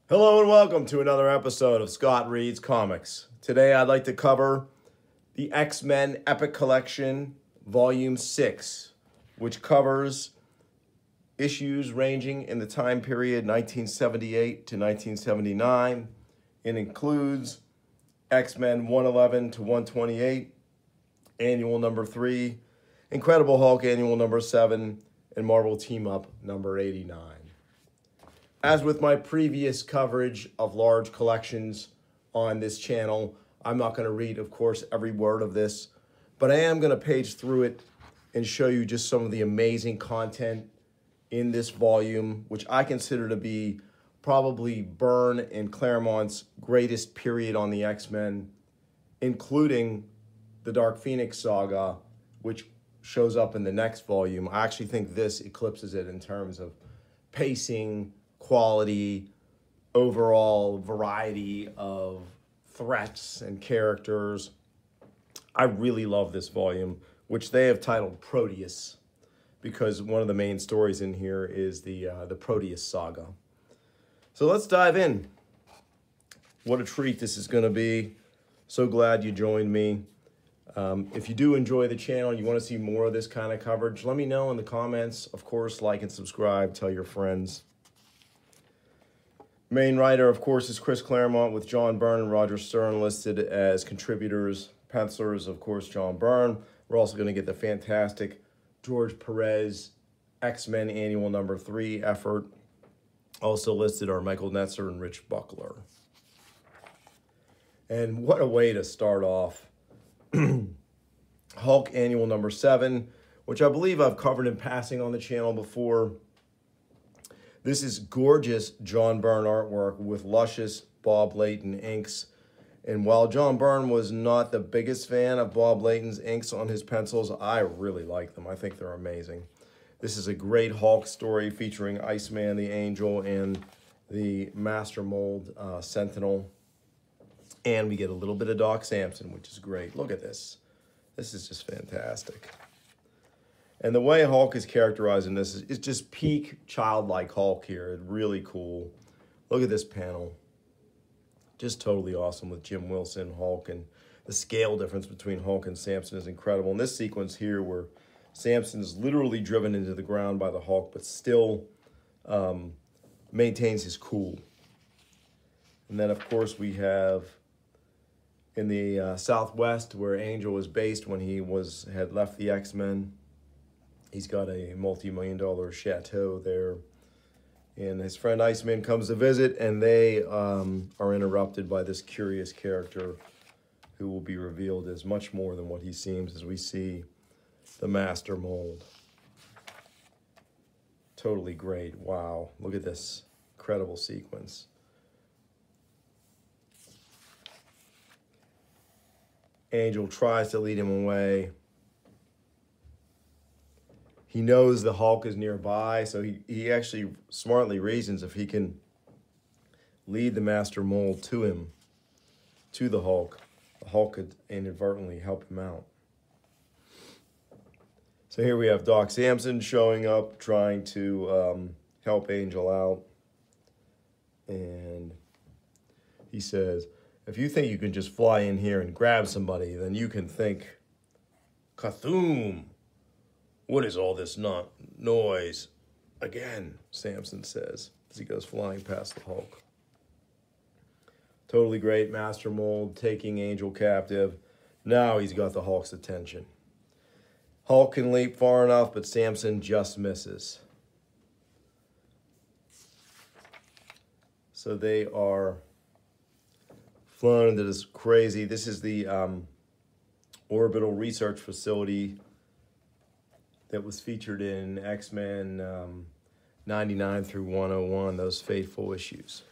Hello and welcome to another episode of Scott Reads Comics. Today I'd like to cover the X-Men Epic Collection Volume 6, which covers issues ranging in the time period 1978 to 1979. It includes X-Men 111 to 128, Annual number 3, Incredible Hulk Annual number 7, and Marvel Team Up number 89. As with my previous coverage of large collections on this channel, I'm not going to read, of course, every word of this, but I am going to page through it and show you just some of the amazing content in this volume, which I consider to be probably Byrne and Claremont's greatest period on the X-Men, including the Dark Phoenix saga, which shows up in the next volume. I actually think this eclipses it in terms of pacing, quality, overall variety of threats and characters. I really love this volume, which they have titled Proteus, because one of the main stories in here is the Proteus saga. So let's dive in. What a treat this is going to be. So glad you joined me. If you do enjoy the channel, you want to see more of this kind of coverage, let me know in the comments. Of course, like and subscribe, tell your friends. Main writer, of course, is Chris Claremont, with John Byrne and Roger Stern listed as contributors. Pencilers, of course, John Byrne. We're also going to get the fantastic George Perez X-Men Annual number 3 effort. Also listed are Michael Netzer and Rich Buckler. And what a way to start off. Hulk Annual number 7, which I believe I've covered in passing on the channel before. This is gorgeous John Byrne artwork with luscious Bob Layton inks. And while John Byrne was not the biggest fan of Bob Layton's inks on his pencils, I really like them. I think they're amazing. This is a great Hulk story featuring Iceman, the Angel, and the Master Mold Sentinel. And we get a little bit of Doc Samson, which is great. Look at this. This is just fantastic. And the way Hulk is characterized in this is just peak childlike Hulk here. It's really cool. Look at this panel. Just totally awesome with Jim Wilson, Hulk, and the scale difference between Hulk and Samson is incredible. In this sequence here where Samson is literally driven into the ground by the Hulk, but still maintains his cool. And then, of course, we have in the Southwest where Angel was based when he had left the X-Men. He's got a multi-million-dollar chateau there. And his friend Iceman comes to visit, and they are interrupted by this curious character who will be revealed as much more than what he seems as we see the Master Mold. Totally great. Wow. Look at this incredible sequence. Angel tries to lead him away. He knows the Hulk is nearby, so he actually smartly reasons if he can lead the Master Mold to him, to the Hulk could inadvertently help him out. So here we have Doc Samson showing up, trying to help Angel out. And he says, if you think you can just fly in here and grab somebody, then you can think, Cthulhu. What is all this noise? Again, Samson says, as he goes flying past the Hulk. Totally great. Master Mold taking Angel captive. Now he's got the Hulk's attention. Hulk can leap far enough, but Samson just misses. So they are flown into this crazy, this is the orbital research facility that was featured in X-Men 99 through 101, those fateful issues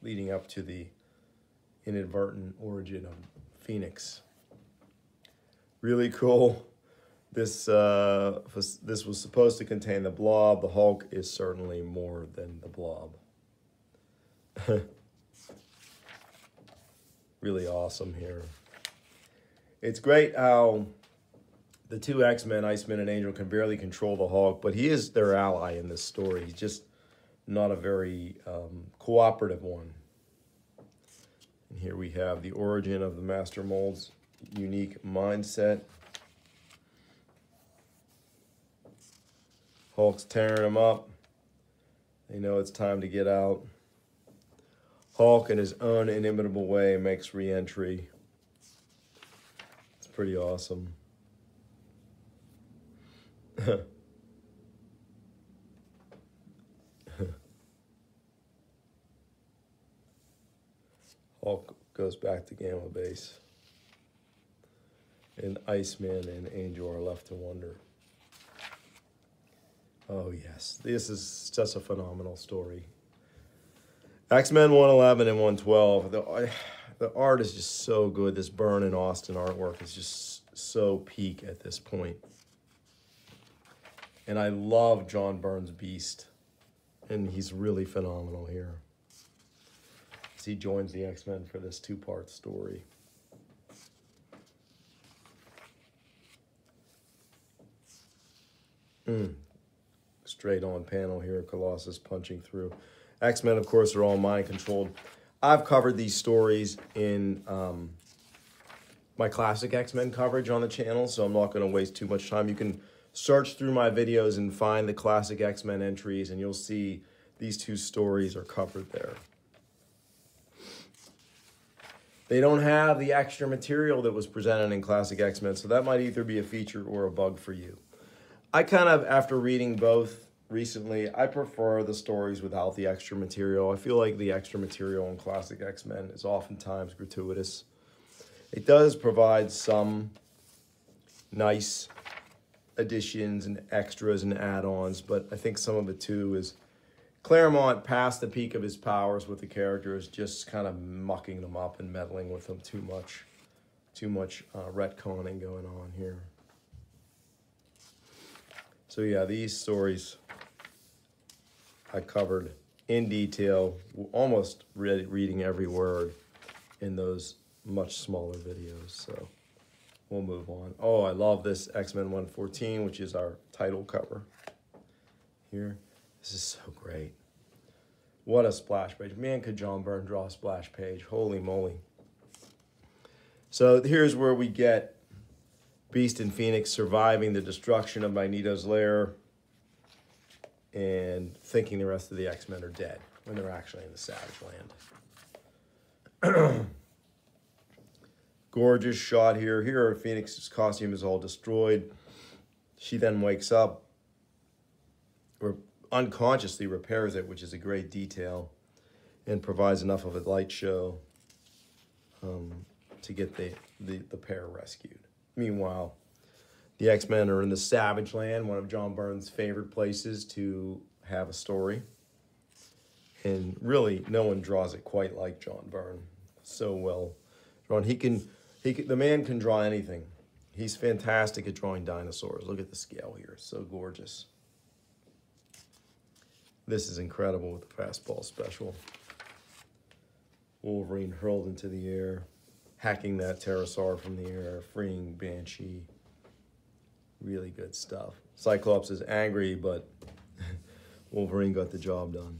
leading up to the inadvertent origin of Phoenix. Really cool. This was supposed to contain the Blob. The Hulk is certainly more than the Blob. Really awesome here. It's great how the two X-Men, Iceman and Angel, can barely control the Hulk, but he is their ally in this story. He's just not a very cooperative one. And here we have the origin of the Master Mold's unique mindset. Hulk's tearing him up. They know it's time to get out. Hulk, in his own inimitable way, makes re-entry. It's pretty awesome. Hulk goes back to Gamma Base. And Iceman and Angel are left to wonder. Oh yes, this is just a phenomenal story. X-Men 111 and 112. The art is just so good. This Byrne and Austin artwork is just so peak at this point. And I love John Byrne's Beast. And he's really phenomenal here. As he joins the X-Men for this two-part story. Straight on panel here, Colossus punching through. X-Men, of course, are all mind-controlled. I've covered these stories in my classic X-Men coverage on the channel, so I'm not going to waste too much time. You can search through my videos and find the classic X-Men entries, and you'll see these two stories are covered there. They don't have the extra material that was presented in classic X-Men, so that might either be a feature or a bug for you. I kind of, after reading both recently, I prefer the stories without the extra material. I feel like the extra material in classic X-Men is oftentimes gratuitous. It does provide some nice additions and extras and add-ons, but I think some of it too is Claremont, past the peak of his powers with the characters, just kind of mucking them up and meddling with them too much. Too much retconning going on here. So yeah, these stories I covered in detail, almost reading every word in those much smaller videos. So we'll move on. Oh, I love this X-Men 114, which is our title cover here. This is so great. What a splash page. Man, could John Byrne draw a splash page. Holy moly. So here's where we get Beast and Phoenix surviving the destruction of Magneto's lair and thinking the rest of the X-Men are dead when they're actually in the Savage Land. Gorgeous shot here. Here, Phoenix's costume is all destroyed. She then wakes up, or unconsciously repairs it, which is a great detail, and provides enough of a light show to get the pair rescued. Meanwhile, the X-Men are in the Savage Land, one of John Byrne's favorite places to have a story. And really, no one draws it quite like John Byrne. So well drawn. The man can draw anything. He's fantastic at drawing dinosaurs. Look at the scale here. So gorgeous. This is incredible with the fastball special. Wolverine hurled into the air, hacking that pterosaur from the air, freeing Banshee. Really good stuff. Cyclops is angry, but Wolverine got the job done.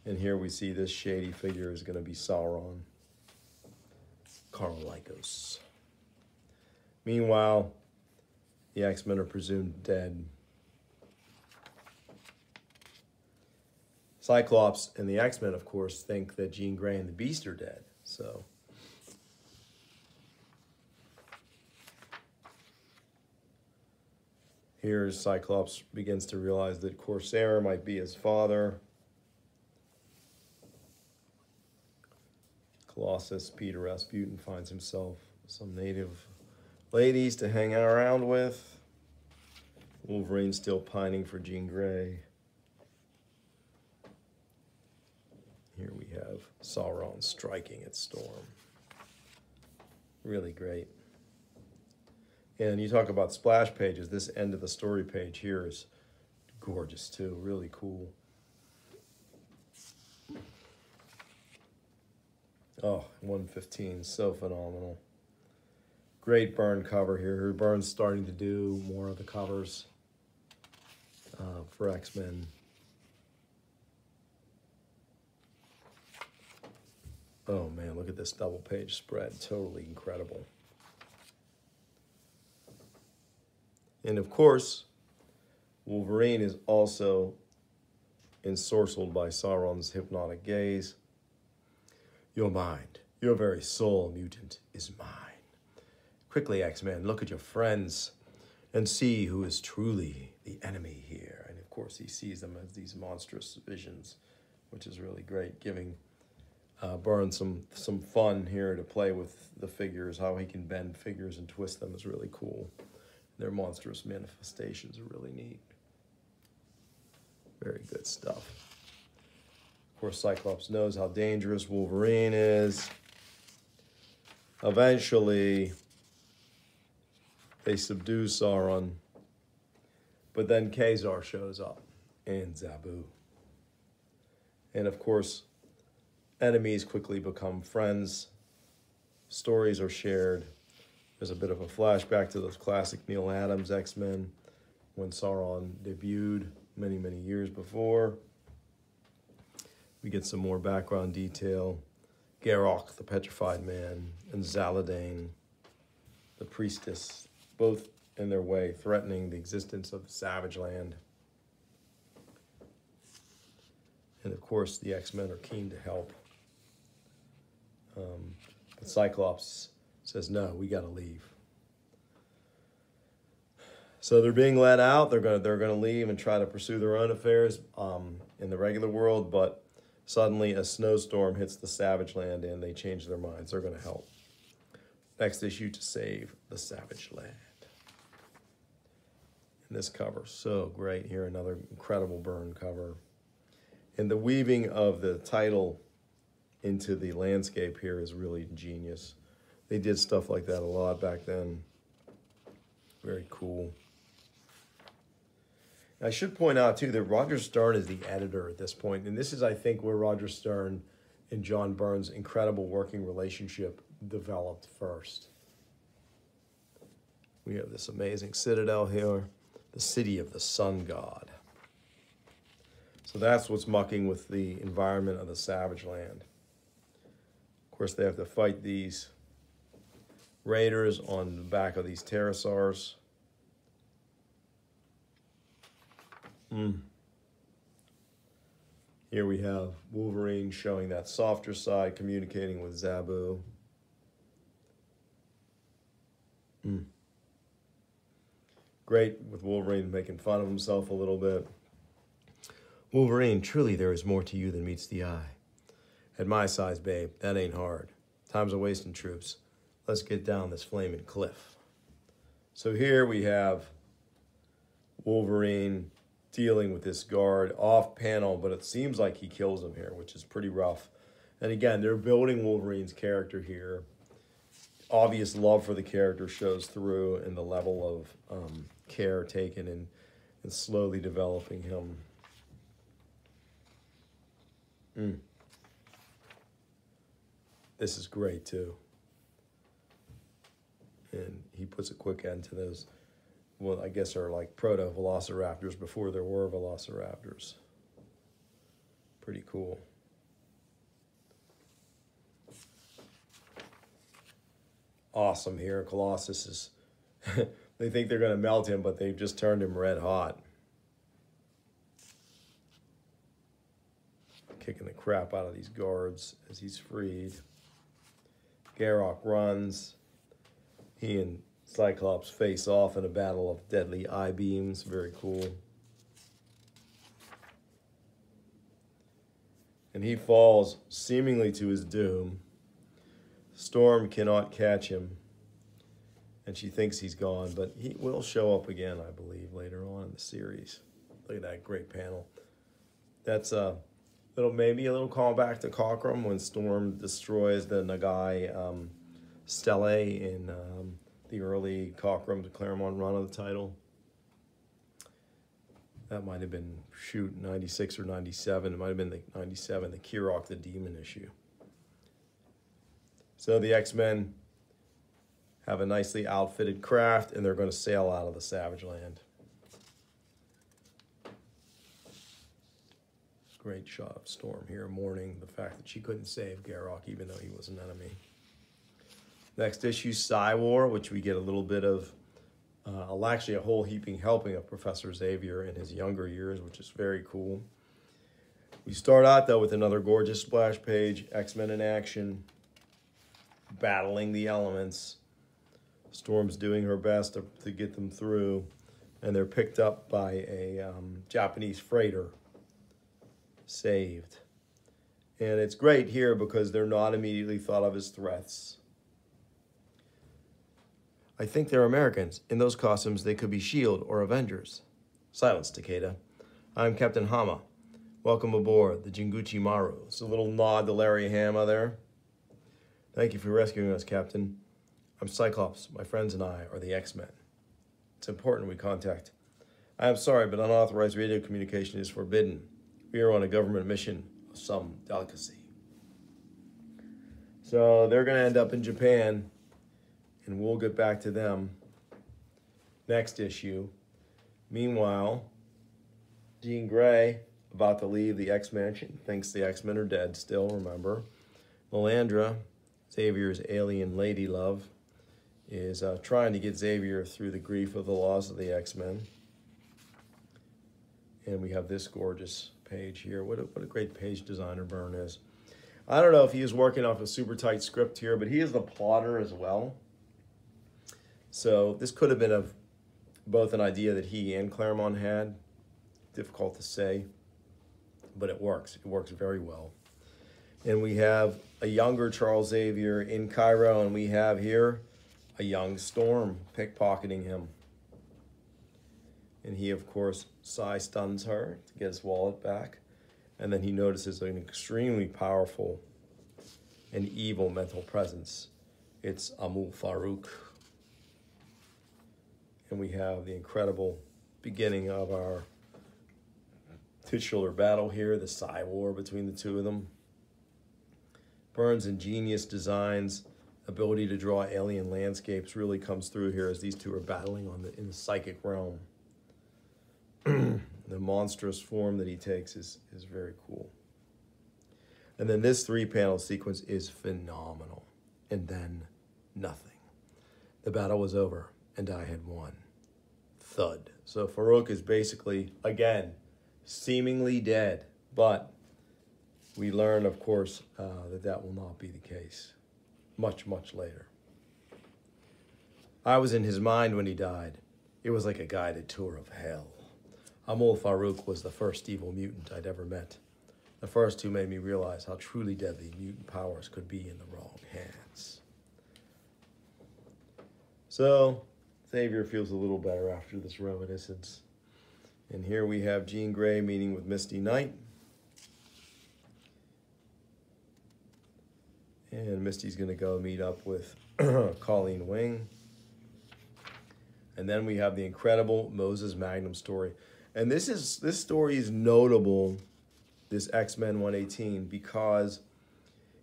And here we see this shady figure is going to be Sauron. Karl Lykos. Meanwhile, the X-Men are presumed dead. Cyclops and the X-Men, of course, think that Jean Grey and the Beast are dead. So here Cyclops begins to realize that Corsair might be his father. Colossus, Peter Rasputin, finds himself some native ladies to hang around with. Wolverine still pining for Jean Grey. Here we have Sauron striking at Storm. Really great. And you talk about splash pages, this end of the story page here is gorgeous too, really cool. Oh, 115, so phenomenal. Great Byrne cover here. Byrne's starting to do more of the covers for X-Men. Oh man, look at this double page spread. Totally incredible. And of course, Wolverine is also ensorcelled by Sauron's hypnotic gaze. Your mind, your very soul, mutant, is mine. Quickly, X-Men, look at your friends and see who is truly the enemy here. And of course, he sees them as these monstrous visions, which is really great, giving Byrne some fun here to play with the figures. How he can bend figures and twist them is really cool. Their monstrous manifestations are really neat. Very good stuff. Of course, Cyclops knows how dangerous Wolverine is. Eventually, they subdue Sauron. But then Ka-Zar shows up, and Zabu. And of course, enemies quickly become friends. Stories are shared. There's a bit of a flashback to those classic Neil Adams X-Men when Sauron debuted many, many years before. We get some more background detail. Garok, the Petrified Man, and Zaladane, the Priestess, both in their way, threatening the existence of the Savage Land. And of course, the X-Men are keen to help. But Cyclops says, no, we got to leave. So they're being let out. They're gonna leave and try to pursue their own affairs in the regular world, but suddenly a snowstorm hits the Savage Land and they change their minds. They're going to help. Next issue, to save the Savage Land. And this cover, so great here. Another incredible Byrne cover. And the weaving of the title into the landscape here is really ingenious. They did stuff like that a lot back then. Very cool. I should point out, too, that Roger Stern is the editor at this point. And this is, I think, where Roger Stern and John Byrne's incredible working relationship developed first. We have this amazing citadel here, the city of the sun god. So that's what's mucking with the environment of the Savage Land. Of course, they have to fight these raiders on the back of these pterosaurs. Here we have Wolverine showing that softer side, communicating with Zabu. Great with Wolverine making fun of himself a little bit. Wolverine, truly there is more to you than meets the eye. At my size, babe, that ain't hard. Time's a wasting, troops. Let's get down this flaming cliff. So here we have Wolverine dealing with this guard off panel, but it seems like he kills him here, which is pretty rough. And again, they're building Wolverine's character here. Obvious love for the character shows through in the level of care taken and slowly developing him. This is great too. And he puts a quick end to those, well, I guess are like proto-velociraptors before there were velociraptors. Pretty cool. Awesome here. Colossus is, they think they're going to melt him, but they've just turned him red hot. Kicking the crap out of these guards as he's freed. Garok runs. He and Cyclops face off in a battle of deadly eye beams. Very cool. And he falls seemingly to his doom. Storm cannot catch him. And she thinks he's gone, but he will show up again, I believe, later on in the series. Look at that great panel. That's maybe a little callback to Cockrum when Storm destroys the Nagai Stele in the early Cockrum Claremont run of the title. That might have been, 96 or 97. It might have been the 97, the Kirok the Demon issue. So the X-Men have a nicely outfitted craft, and they're going to sail out of the Savage Land. Great shot of Storm here mourning the fact that she couldn't save Garrock even though he was an enemy. Next issue, Psywar, which we get a little bit of, actually a whole heaping helping of Professor Xavier in his younger years, which is very cool. We start out, though, with another gorgeous splash page, X-Men in action, battling the elements. Storm's doing her best to get them through, and they're picked up by a Japanese freighter, saved. And it's great here because they're not immediately thought of as threats. I think they're Americans. In those costumes, they could be S.H.I.E.L.D. or Avengers. Silence, Takeda. I'm Captain Hama. Welcome aboard the Jinguchi Maru. It's a little nod to Larry Hama there. Thank you for rescuing us, Captain. I'm Cyclops. My friends and I are the X-Men. It's important we contact. I am sorry, but unauthorized radio communication is forbidden. We are on a government mission of some delicacy. So they're going to end up in Japan, and we'll get back to them next issue. Meanwhile, Jean Grey, about to leave the X-Mansion, thinks the X-Men are dead still, remember. Melandra, Xavier's alien lady love, is trying to get Xavier through the grief of the loss of the X-Men. And we have this gorgeous page here. What a great page designer Byrne is. I don't know if he is working off a super tight script here, but he is the plotter as well. So this could have been both an idea that he and Claremont had. Difficult to say, but it works. It works very well. And we have a younger Charles Xavier in Cairo, and we have here a young Storm pickpocketing him. And he, of course, Psy stuns her to get his wallet back. And then he notices an extremely powerful and evil mental presence. It's Amul Farouk. And we have the incredible beginning of our titular battle here, the Psywar between the two of them. Byrne's ingenious designs, ability to draw alien landscapes really comes through here as these two are battling in the psychic realm. The monstrous form that he takes is very cool. And then this 3-panel sequence is phenomenal. And then nothing. The battle was over, and I had won. Thud. So Farouk is basically, again, seemingly dead, but we learn, of course, that will not be the case. Much, much later. I was in his mind when he died. It was like a guided tour of hell. Amul Farouk was the first evil mutant I'd ever met. The first who made me realize how truly deadly mutant powers could be in the wrong hands. So, Xavier feels a little better after this reminiscence. And here we have Jean Grey meeting with Misty Knight. And Misty's going to go meet up with Colleen Wing. And then we have the incredible Moses Magnum story. And this story is notable, this X-Men 118, because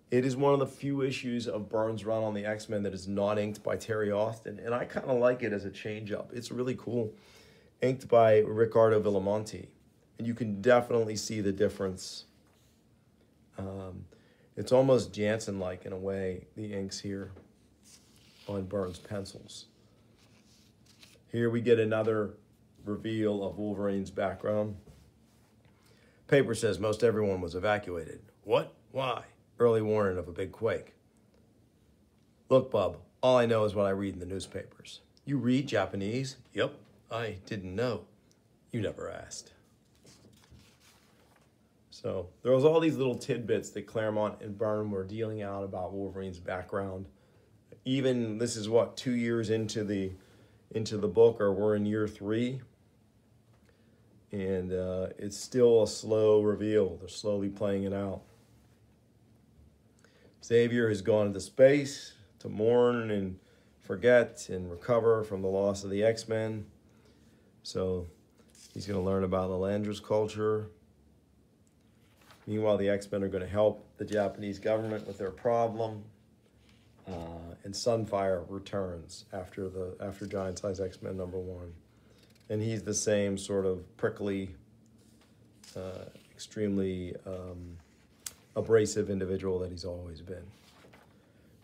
it is one of the few issues of Byrne's run on the X-Men that is not inked by Terry Austin. And I kind of like it as a change-up. It's really cool. Inked by Ricardo Villamonte. And you can definitely see the difference. It's almost Jansen-like in a way, the inks here on Byrne's pencils. Here we get another reveal of Wolverine's background. Paper says most everyone was evacuated. What? Why? Early warning of a big quake. Look, Bub, all I know is what I read in the newspapers. You read Japanese? Yep, I didn't know. You never asked. So there was all these little tidbits that Claremont and Byrne were dealing out about Wolverine's background. Even, this is what, 2 years into the book, or we're in year 3. And it's still a slow reveal. They're slowly playing it out. Xavier has gone into space to mourn and forget and recover from the loss of the X-Men. So he's going to learn about Melandra's culture. Meanwhile, the X-Men are going to help the Japanese government with their problem. And Sunfire returns after Giant Size X-Men #1. And he's the same sort of prickly, extremely abrasive individual that he's always been.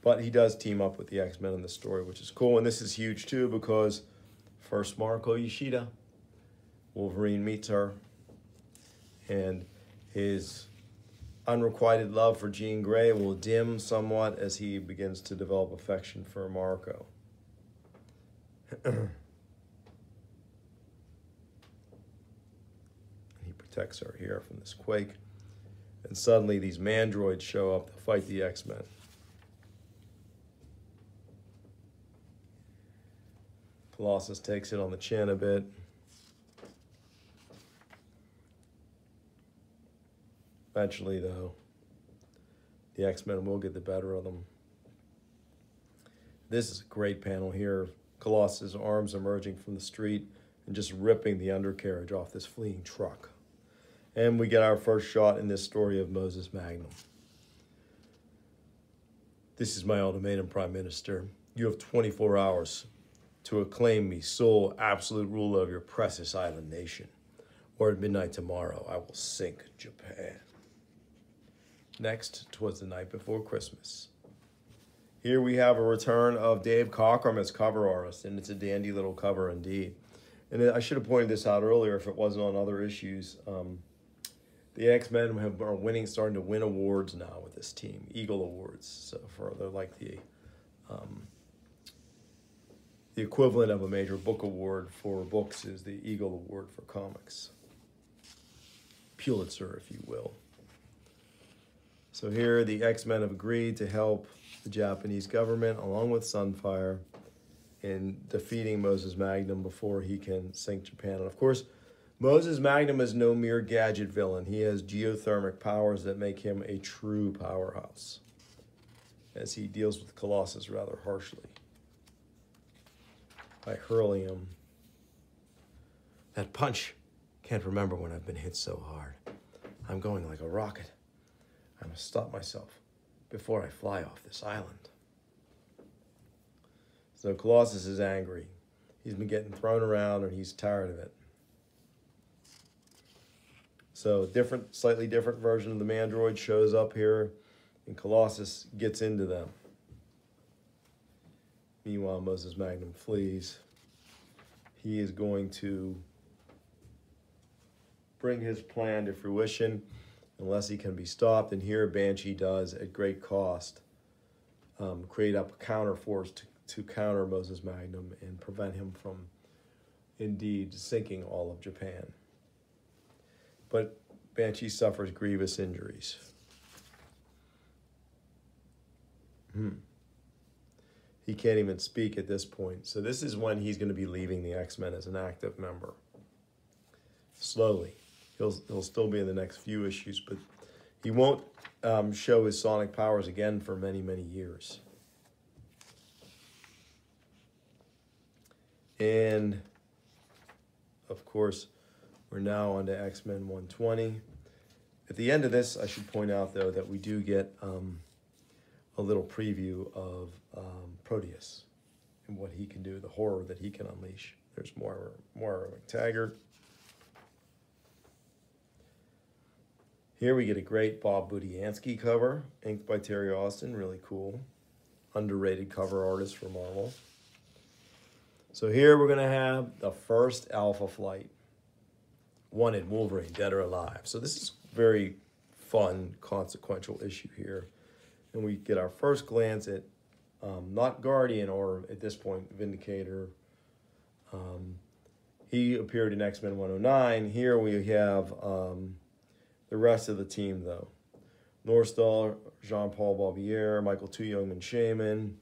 But he does team up with the X-Men in the story, which is cool. And this is huge, too, because first Mariko Yoshida, Wolverine meets her, and his unrequited love for Jean Grey will dim somewhat as he begins to develop affection for Mariko. He protects her here from this quake. And suddenly these mandroids show up to fight the X-Men. Colossus takes it on the chin a bit. Eventually, though, the X-Men will get the better of them. This is a great panel here. Colossus' arms emerging from the street and just ripping the undercarriage off this fleeing truck. And we get our first shot in this story of Moses Magnum. This is my ultimatum, Prime Minister. You have 24 hours to acclaim me sole absolute ruler of your precious island nation, or at midnight tomorrow I will sink Japan. Next, 'Twas the Night Before Christmas. Here we have a return of Dave Cockrum as cover artist, and it's a dandy little cover indeed. And I should have pointed this out earlier if it wasn't on other issues. The X-Men are starting to win awards now with this team, Eagle Awards. So they're like the equivalent of a major book award for books is the Eagle Award for comics. Pulitzer, if you will. So here the X-Men have agreed to help the Japanese government, along with Sunfire, in defeating Moses Magnum before he can sink Japan. And of course, Moses Magnum is no mere gadget villain. He has geothermic powers that make him a true powerhouse, as he deals with Colossus rather harshly by hurling him. That punch. Can't remember when I've been hit so hard. I'm going like a rocket. I must stop myself before I fly off this island. So Colossus is angry. He's been getting thrown around and he's tired of it. So slightly different version of the Mandroid shows up here and Colossus gets into them. Meanwhile, Moses Magnum flees. He is going to bring his plan to fruition unless he can be stopped. And here Banshee does, at great cost, create up a counter force to counter Moses Magnum and prevent him from, indeed, sinking all of Japan. But Banshee suffers grievous injuries. He can't even speak at this point. So this is when he's going to be leaving the X-Men as an active member. Slowly. He'll still be in the next few issues, but he won't show his sonic powers again for many, many years. And, of course, we're now on to X-Men 120. At the end of this, I should point out, though, that we do get a little preview of Proteus and what he can do, the horror that he can unleash. There's Moira McTaggart. Here we get a great Bob Budiansky cover, inked by Terry Austin, really cool. Underrated cover artist for Marvel. So here we're going to have the first Alpha Flight. Wanted Wolverine, dead or alive. So this is a very fun, consequential issue here. And we get our first glance at not Guardian or, at this point, Vindicator. He appeared in X-Men 109. Here we have the rest of the team, though. Northstar, Jean-Paul Barbier, Michael Tu Youngman Shaman,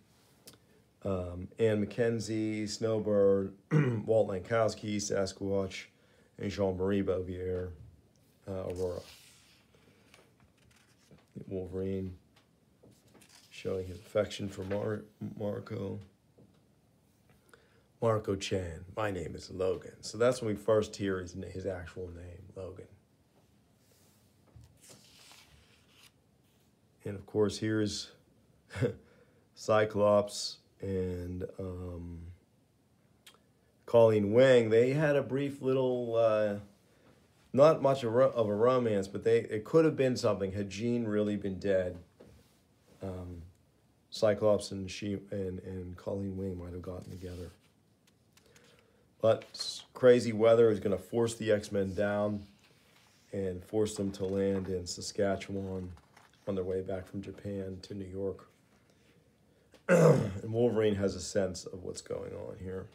Ann McKenzie, Snowbird, Walt Lankowski, Sasquatch, and Jean-Marie Barbier, Aurora. Wolverine showing his affection for Marco. Marco Chan. My name is Logan. So that's when we first hear his actual name, Logan. And of course, here's Cyclops and Colleen Wing. They had a brief little Not much of a romance, but it could have been something had Jean really been dead. Cyclops and Colleen Wing might have gotten together. But crazy weather is going to force the X-Men down and force them to land in Saskatchewan on their way back from Japan to New York. And Wolverine has a sense of what's going on here.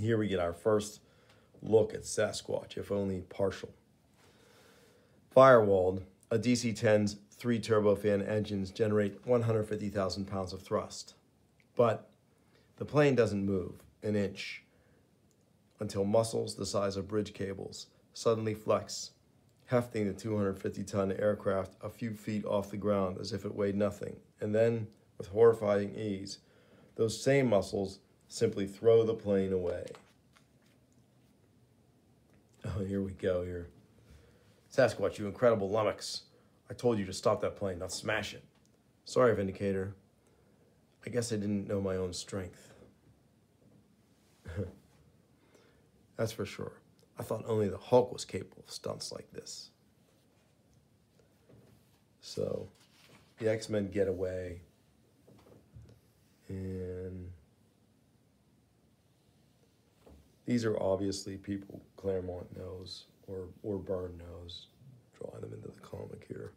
Here we get our first look at Sasquatch, if only partial. Firewalled, a DC-10's 3 turbofan engines generate 150,000 pounds of thrust. But the plane doesn't move an inch until muscles the size of bridge cables suddenly flex, hefting the 250-ton aircraft a few feet off the ground as if it weighed nothing. And then, with horrifying ease, those same muscles simply throw the plane away. Oh, here we go here. Sasquatch, you incredible lummox. I told you to stop that plane, not smash it. Sorry, Vindicator. I guess I didn't know my own strength. That's for sure. I thought only the Hulk was capable of stunts like this. So, the X-Men get away. And these are obviously people Claremont knows or Byrne knows, drawing them into the comic here.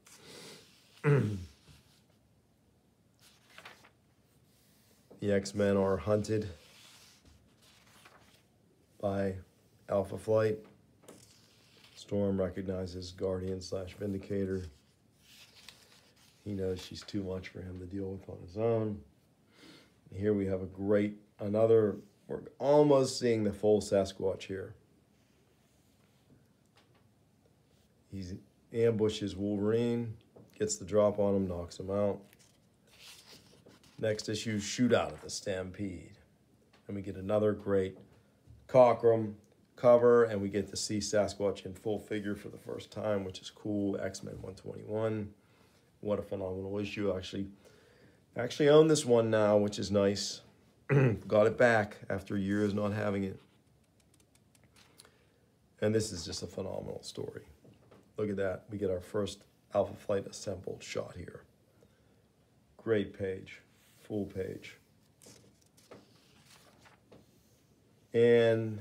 The X-Men are hunted by Alpha Flight. Storm recognizes Guardian/Vindicator. He knows she's too much for him to deal with on his own. Here we have we're almost seeing the full Sasquatch here. He ambushes Wolverine, gets the drop on him, knocks him out. Next issue, Shootout at the Stampede. And we get another great Cockrum cover, and we get to see Sasquatch in full figure for the first time, which is cool. X-Men 121. What a phenomenal issue. Actually own this one now, which is nice. Got it back after years not having it. And this is just a phenomenal story. Look at that. We get our first Alpha Flight assembled shot here. Great page. Full page. And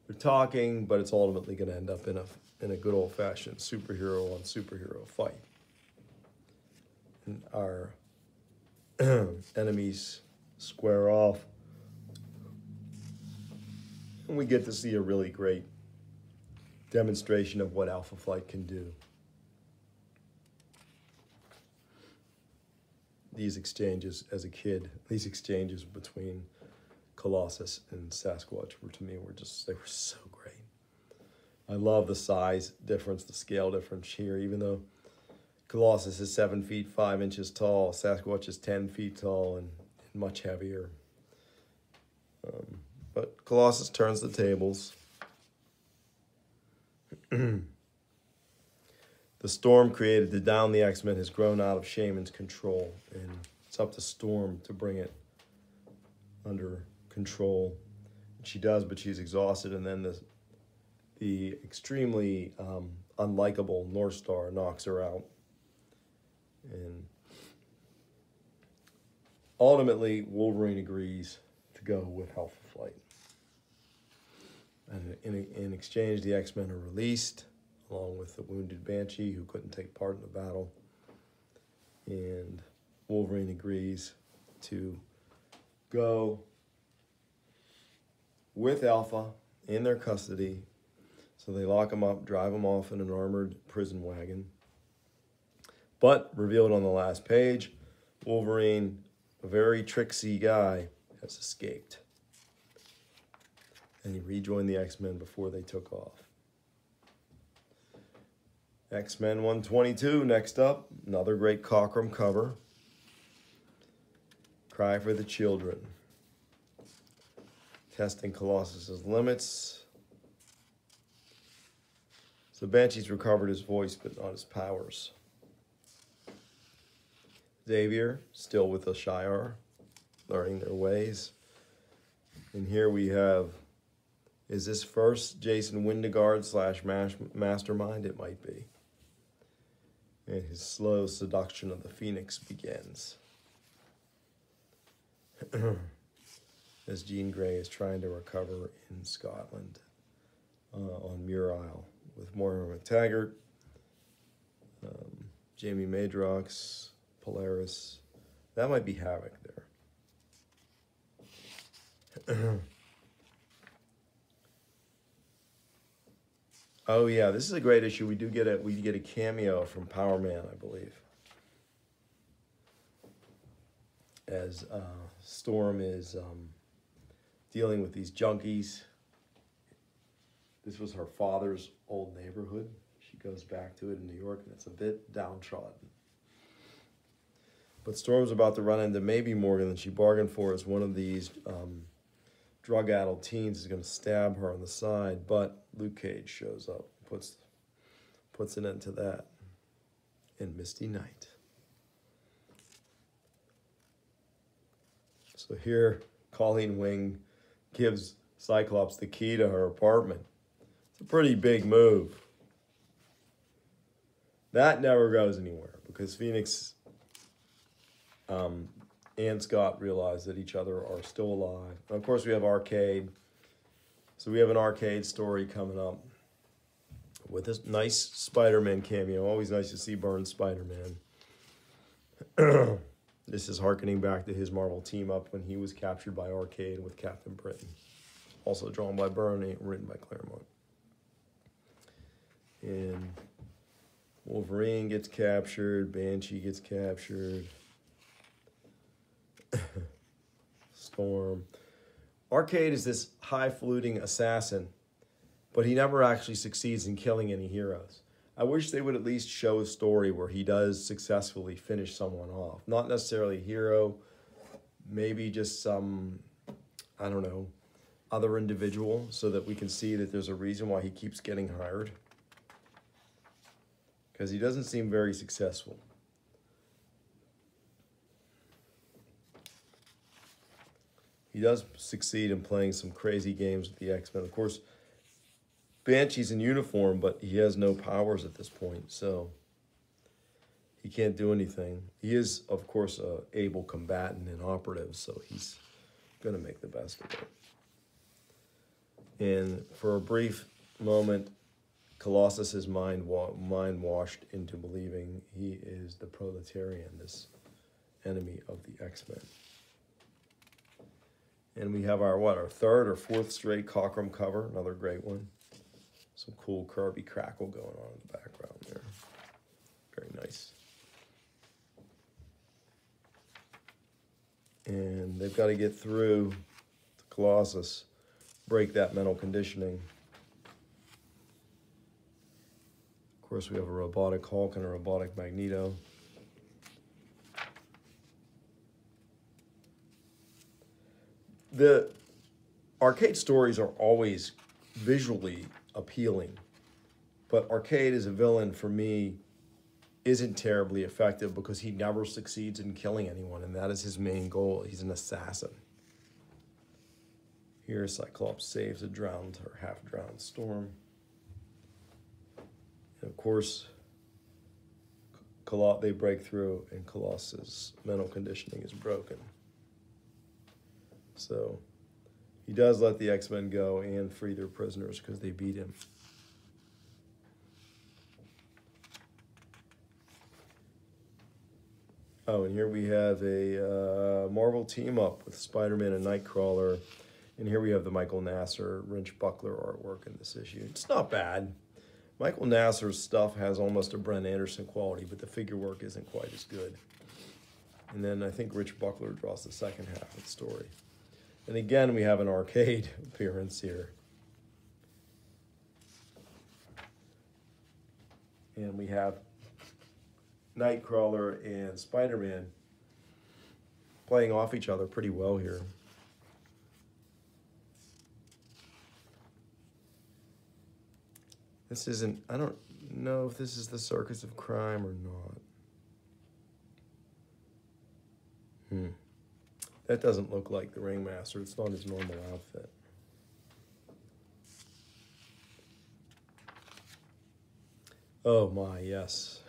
they're talking, but it's ultimately going to end up in a good old-fashioned superhero on superhero fight. And our enemies square off. And we get to see a really great demonstration of what Alpha Flight can do. These exchanges as a kid, these exchanges between Colossus and Sasquatch they were so great. I love the size difference, the scale difference here, even though Colossus is 7 feet 5 inches tall, Sasquatch is 10 feet tall and much heavier. But Colossus turns the tables. The storm created to down the X-Men has grown out of Shaman's control, and it's up to Storm to bring it under control. She does, but she's exhausted, and then the extremely unlikable North Star knocks her out. And ultimately, Wolverine agrees to go with Alpha Flight. And in exchange, the X-Men are released, along with the wounded Banshee, who couldn't take part in the battle. And Wolverine agrees to go with Alpha in their custody. So they lock him up, drive him off in an armored prison wagon. But, revealed on the last page, Wolverine, a very tricksy guy, has escaped. And he rejoined the X-Men before they took off. X-Men 122, next up. Another great Cockrum cover. Cry for the Children. Testing Colossus's limits. So Banshee's recovered his voice, but not his powers. Xavier, still with the Shi'ar, learning their ways. And here we have Is this first Jason Windegaard / Mastermind? It might be. And his slow seduction of the Phoenix begins. As Jean Grey is trying to recover in Scotland on Muir Isle with Moira McTaggart, Jamie Madrox, Polaris. That might be Havoc there. Oh yeah, this is a great issue. We get a cameo from Power Man, I believe, as Storm is dealing with these junkies. This was her father's old neighborhood. She goes back to it in New York, and it's a bit downtrodden. But Storm's about to run into maybe Morgan than she bargained for, as one of these drug-addled teens is going to stab her on the side, but Luke Cage shows up, puts an end to that in Misty Knight. So here, Colleen Wing gives Cyclops the key to her apartment. It's a pretty big move. That never goes anywhere because Phoenix and Scott realize that each other are still alive. And of course, we have Arcade. So we have an Arcade story coming up with this nice Spider-Man cameo. Always nice to see Byrne's Spider-Man. This is hearkening back to his Marvel team-up when he was captured by Arcade with Captain Britain. Also drawn by Byrne, written by Claremont. And Wolverine gets captured. Banshee gets captured. Storm. Arcade is this highfalutin assassin, but he never actually succeeds in killing any heroes. I wish they would at least show a story where he does successfully finish someone off. Not necessarily a hero, maybe just some, I don't know, other individual, so that we can see that there's a reason why he keeps getting hired. Because he doesn't seem very successful. He does succeed in playing some crazy games with the X-Men. Of course, Banshee's in uniform, but he has no powers at this point, so he can't do anything. He is, of course, an able combatant and operative, so he's going to make the best of it. And for a brief moment, Colossus's mind washed into believing he is the Proletarian, this enemy of the X-Men. And we have our third or fourth straight Cockrum cover, another great one. Some cool Kirby crackle going on in the background there. Very nice. And they've got to get through the Colossus, break that mental conditioning. Of course, we have a robotic Hulk and a robotic Magneto. The Arcade stories are always visually appealing, but Arcade as a villain, for me, isn't terribly effective because he never succeeds in killing anyone, and that is his main goal. He's an assassin. Here, Cyclops saves a drowned or half-drowned Storm. And of course, they break through, and Colossus' mental conditioning is broken. So he does let the X-Men go and free their prisoners because they beat him. Oh, and here we have a Marvel team-up with Spider-Man and Nightcrawler. And here we have the Michael Nasser, Wrench Buckler artwork in this issue. It's not bad. Michael Nasser's stuff has almost a Brent Anderson quality, but the figure work isn't quite as good. And then I think Rich Buckler draws the second half of the story. And again, we have an Arcade appearance here. And we have Nightcrawler and Spider-Man playing off each other pretty well here. This isn't, I don't know if this is the Circus of Crime or not. That doesn't look like the Ringmaster. It's not his normal outfit. Oh my, yes.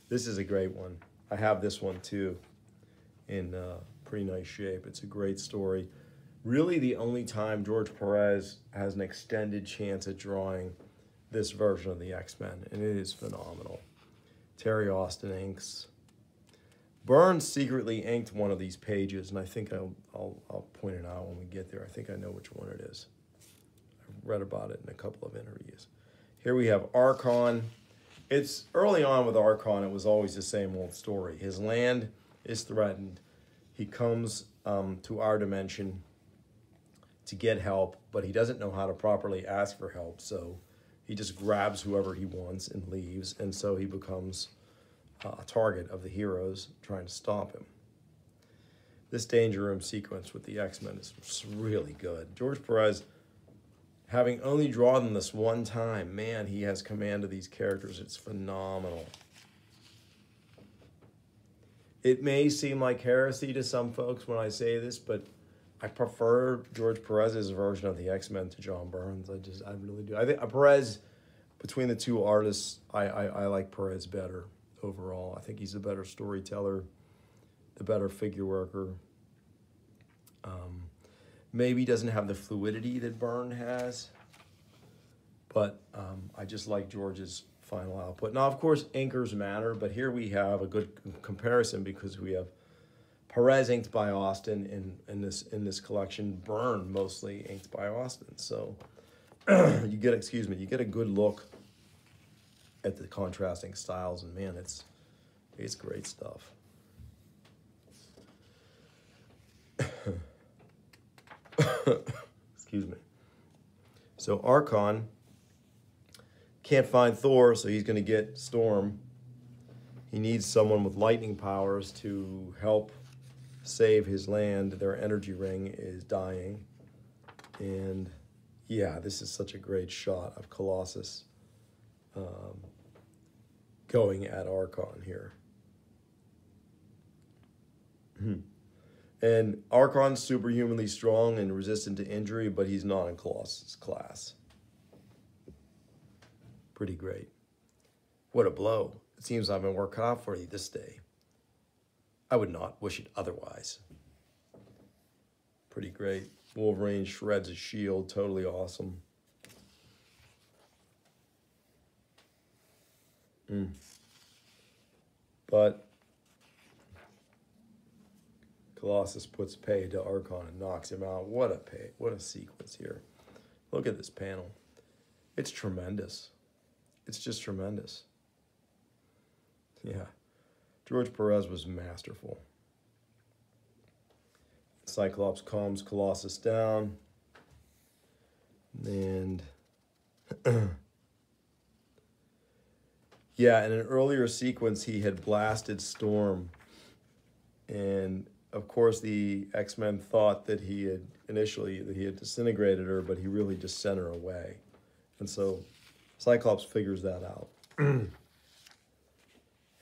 This is a great one. I have this one too in pretty nice shape. It's a great story. Really the only time George Perez has an extended chance at drawing this version of the X-Men, and it is phenomenal. Terry Austin inks. Burns secretly inked one of these pages, and I think I'll point it out when we get there. I think I know which one it is. I've read about it in a couple of interviews. Here we have Archon. It's early on with Archon, it was always the same old story. His land is threatened. He comes to our dimension to get help, but he doesn't know how to properly ask for help, so he just grabs whoever he wants and leaves, and so he becomes a target of the heroes trying to stop him. This Danger Room sequence with the X-Men is really good. George Perez, having only drawn them this one time, man, he has command of these characters. It's phenomenal. It may seem like heresy to some folks when I say this, but I prefer George Perez's version of the X-Men to John Burns. I really do. I think Perez, between the two artists, I like Perez better overall. I think he's a better storyteller, the better figure worker. Maybe doesn't have the fluidity that Byrne has, but I just like George's final output. Now, of course, inkers matter, but here we have a good comparison because we have Perez inked by Austin in this collection, Byrne mostly inked by Austin. So you get a good look at the contrasting styles, and man, it's great stuff. Excuse me. So Archon can't find Thor, so he's going to get Storm. He needs someone with lightning powers to help save his land. Their energy ring is dying. And yeah, this is such a great shot of Colossus going at Archon here. And Archon's superhumanly strong and resistant to injury, but he's not in Colossus' class. Pretty great. What a blow. It seems I've been working out for you this day. I would not wish it otherwise. Pretty great. Wolverine shreds his shield. Totally awesome. But Colossus puts pay to Archon and knocks him out. What a sequence here. Look at this panel. It's tremendous. It's just tremendous. Yeah. George Perez was masterful. Cyclops calms Colossus down. And yeah, in an earlier sequence, he had blasted Storm. And of course, the X-Men thought that he had disintegrated her, but he really just sent her away. And so Cyclops figures that out. And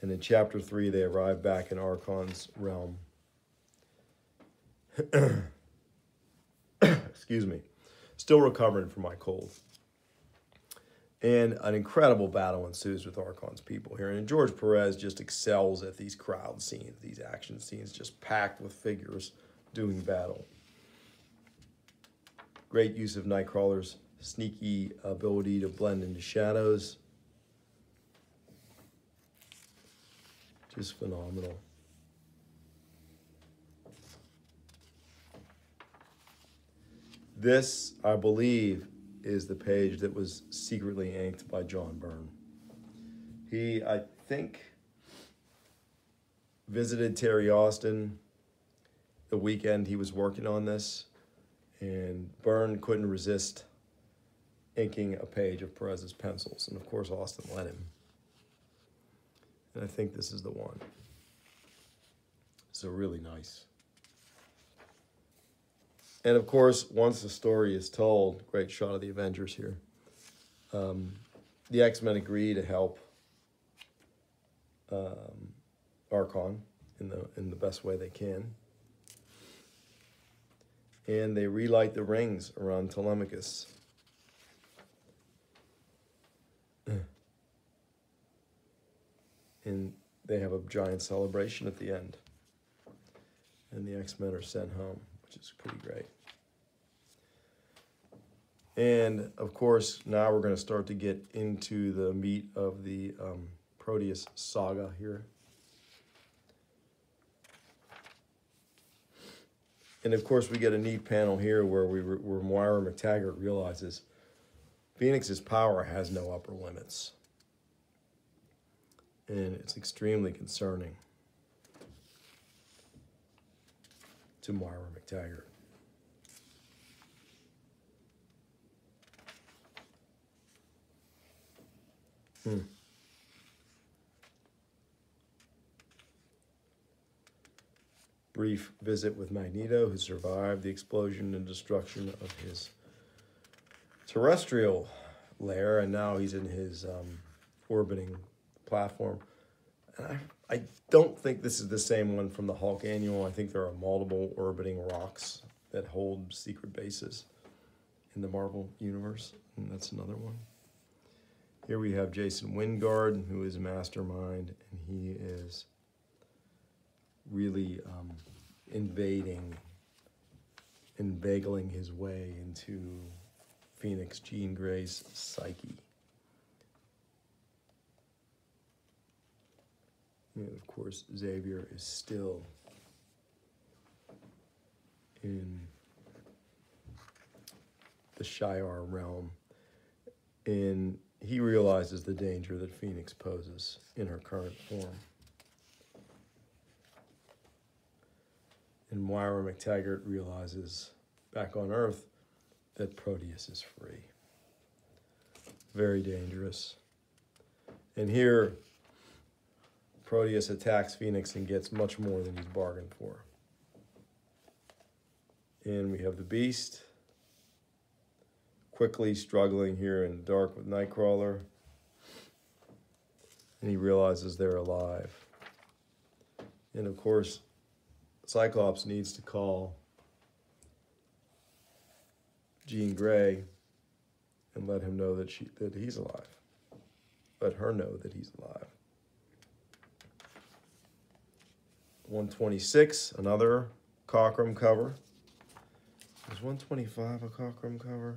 in chapter 3, they arrive back in Archon's realm. Excuse me. Still recovering from my cold. And an incredible battle ensues with Archon's people here. And George Perez just excels at these crowd scenes, these action scenes, just packed with figures doing battle. Great use of Nightcrawler's sneaky ability to blend into shadows. Just phenomenal. This, I believe, is the page that was secretly inked by John Byrne. He, I think, visited Terry Austin the weekend he was working on this, and Byrne couldn't resist inking a page of Perez's pencils, and of course Austin let him. And I think this is the one. So really nice. And of course, once the story is told, great shot of the Avengers here, the X-Men agree to help Archon in the best way they can. And they relight the rings around Telemachus. And they have a giant celebration at the end. And the X-Men are sent home, which is pretty great. And, of course, now we're going to start to get into the meat of the Proteus saga here. And, of course, we get a neat panel here where Moira MacTaggert realizes Phoenix's power has no upper limits. And it's extremely concerning to Moira MacTaggert. Brief visit with Magneto, who survived the explosion and destruction of his terrestrial lair, and now he's in his orbiting platform. And I don't think this is the same one from the Hulk annual. I think there are multiple orbiting rocks that hold secret bases in the Marvel universe, and that's another one. Here we have Jason Wyngarde, who is Mastermind, and he is really inveigling his way into Phoenix Jean Grey's psyche. And of course, Xavier is still in the Shi'ar realm, and he realizes the danger that Phoenix poses in her current form. And Moira MacTaggert realizes back on Earth that Proteus is free. Very dangerous. And here, Proteus attacks Phoenix and gets much more than he's bargained for. And we have the Beast quickly struggling here in the dark with Nightcrawler. And he realizes they're alive. And of course, Cyclops needs to call Jean Grey and let him know that he's alive. Let her know that he's alive. 126, another Cockrum cover. Is 125 a Cockrum cover?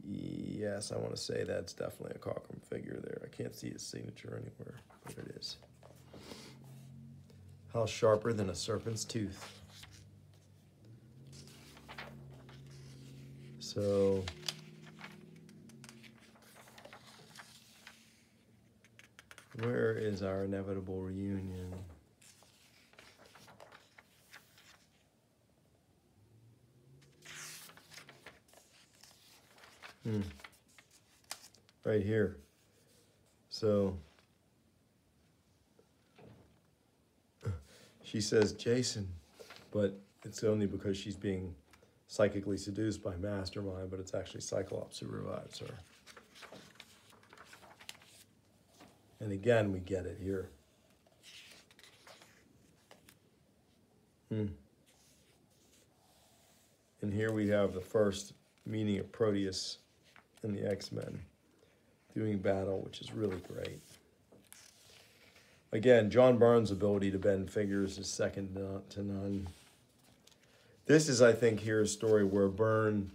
Yes, I want to say that's definitely a Cockrum figure there. I can't see his signature anywhere, but it is. How sharper than a serpent's tooth. So, where is our inevitable reunion? Right here. So, she says Jason, but it's only because she's being psychically seduced by Mastermind, but it's actually Cyclops who revives her. And again, we get it here. And here we have the first meeting of Proteus and the X-Men doing battle, which is really great. Again, John Byrne's ability to bend figures is second to none. This is, I think, here a story where Byrne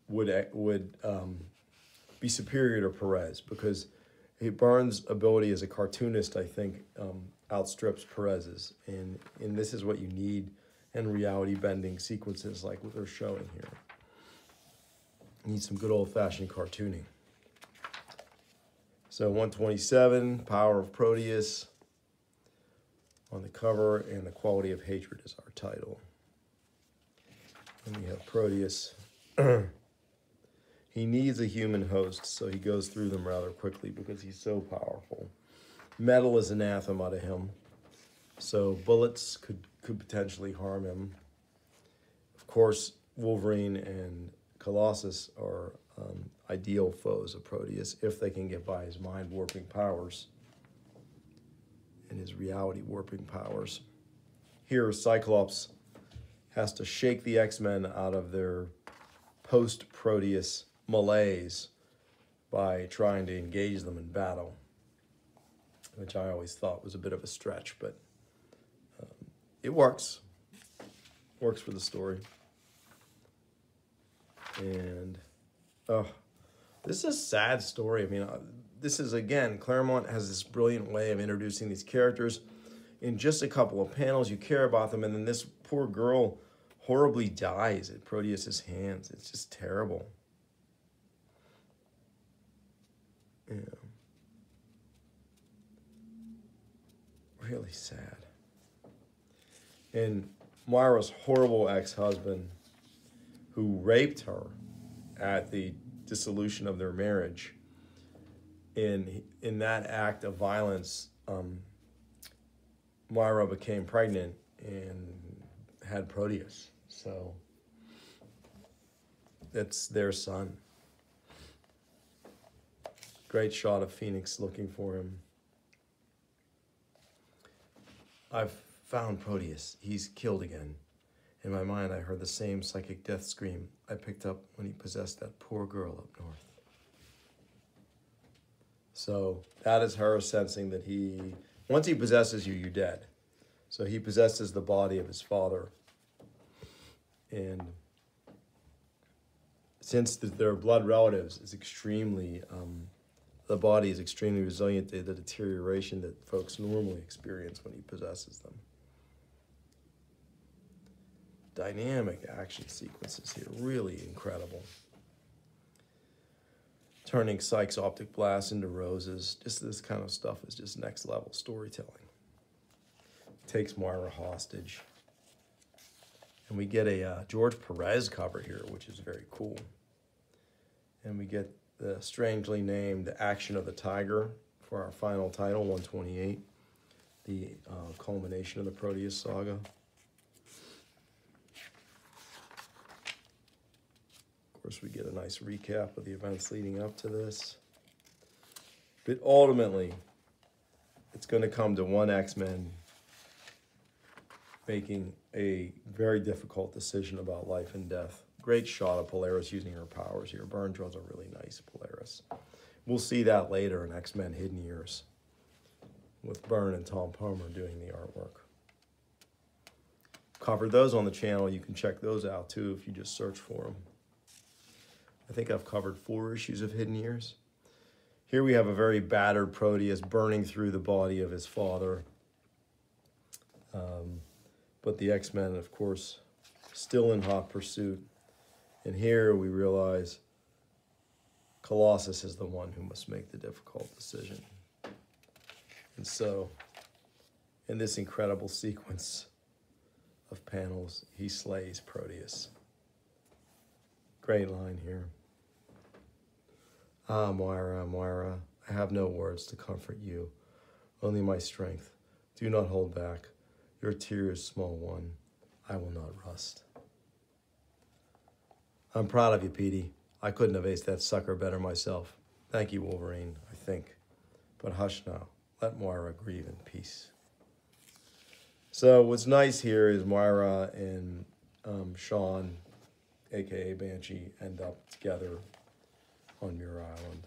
would be superior to Perez, because Byrne's ability as a cartoonist, I think, outstrips Perez's, and this is what you need in reality bending sequences like what they're showing here. You need some good old-fashioned cartooning. So 127, Power of Proteus on the cover, and The Quality of Hatred is our title. And we have Proteus. He needs a human host, so he goes through them rather quickly because he's so powerful. Metal is anathema to him, so bullets could potentially harm him. Of course, Wolverine and Colossus are ideal foes of Proteus if they can get by his mind-warping powers and his reality-warping powers. Here, Cyclops has to shake the X-Men out of their post-Proteus malaise by trying to engage them in battle. which I always thought was a bit of a stretch, but it works. Works for the story. And, oh, this is a sad story. I mean, this is, again, Claremont has this brilliant way of introducing these characters in just a couple of panels. You care about them, and then this poor girl horribly dies at Proteus's hands. It's just terrible. Yeah. Really sad. And Moira's horrible ex-husband, who raped her at the dissolution of their marriage, in that act of violence, Moira became pregnant and had Proteus. So that's their son. Great shot of Phoenix looking for him. I've found Proteus. He's killed again. In my mind, I heard the same psychic death scream I picked up when he possessed that poor girl up north. So that is her sensing that once he possesses you, you're dead. So he possesses the body of his father. And since they're blood relatives, it's extremely, the body is extremely resilient to the deterioration that folks normally experience when he possesses them. Dynamic action sequences here, really incredible. Turning Psyche's optic blast into roses. Just this kind of stuff is just next level storytelling. Takes Moira hostage. And we get a George Perez cover here, which is very cool. And we get the strangely named The Action of the Tiger for our final title, 128. The culmination of the Proteus saga. Of course, we get a nice recap of the events leading up to this. But ultimately, it's going to come to one X-Men making a very difficult decision about life and death. Great shot of Polaris using her powers here. Byrne draws a really nice Polaris. We'll see that later in X-Men Hidden Years with Byrne and Tom Palmer doing the artwork. Covered those on the channel. You can check those out too if you just search for them. I think I've covered 4 issues of Hidden Years. Here we have a very battered Proteus burning through the body of his father. But the X-Men, of course, still in hot pursuit. And here we realize Colossus is the one who must make the difficult decision. And so, in this incredible sequence of panels, he slays Proteus. Great line here. Ah, Moira, Moira, I have no words to comfort you, only my strength. Do not hold back. Your tears, small one, I will not rust. I'm proud of you, Petey. I couldn't have aced that sucker better myself. Thank you, Wolverine, I think. But hush now. Let Moira grieve in peace. So what's nice here is Moira and Sean, a.k.a. Banshee, end up together on Muir Island.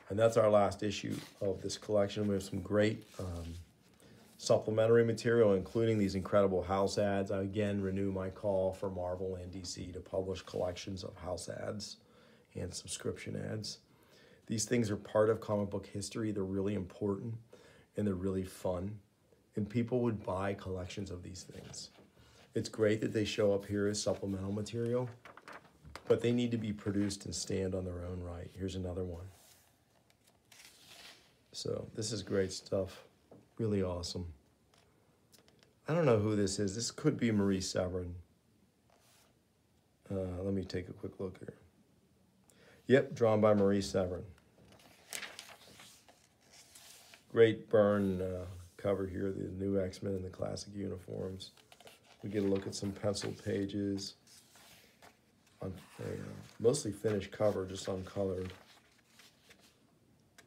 And that's our last issue of this collection. We have some great supplementary material, including these incredible house ads. I again renew my call for Marvel and DC to publish collections of house ads and subscription ads. These things are part of comic book history. They're really important and they're really fun. And people would buy collections of these things. It's great that they show up here as supplemental material, but they need to be produced and stand on their own right. Here's another one. So this is great stuff. Really awesome. I don't know who this is. This could be Marie Severin. Let me take a quick look here. Yep, drawn by Marie Severin. Great Byrne cover here, the new X-Men in the classic uniforms. We get a look at some penciled pages on a mostly finished cover, just uncolored.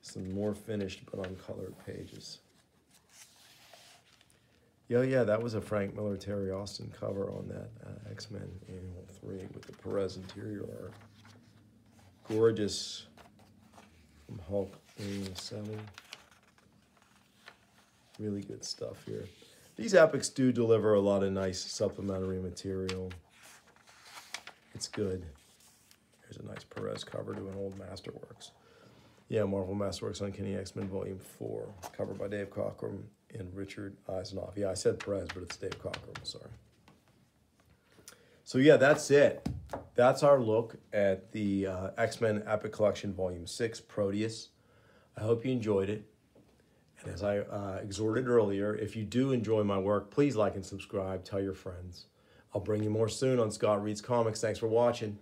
Some more finished but uncolored pages. Yeah, that was a Frank Miller, Terry Austin cover on that X-Men Annual 3 with the Perez interior art. Gorgeous from Hulk Annual 7. Really good stuff here. These epics do deliver a lot of nice supplementary material. It's good. Here's a nice Perez cover to an old Masterworks. Yeah, Marvel Masterworks Uncanny X-Men Volume 4, covered by Dave Cockrum and Richard Eisenoff. Yeah, I said Perez, but it's Dave Cockrum, sorry. So yeah, that's it. That's our look at the X-Men Epic Collection Volume 6, Proteus. I hope you enjoyed it. And as I exhorted earlier, if you do enjoy my work, please like and subscribe. Tell your friends. I'll bring you more soon on Scott Reads Comics. Thanks for watching.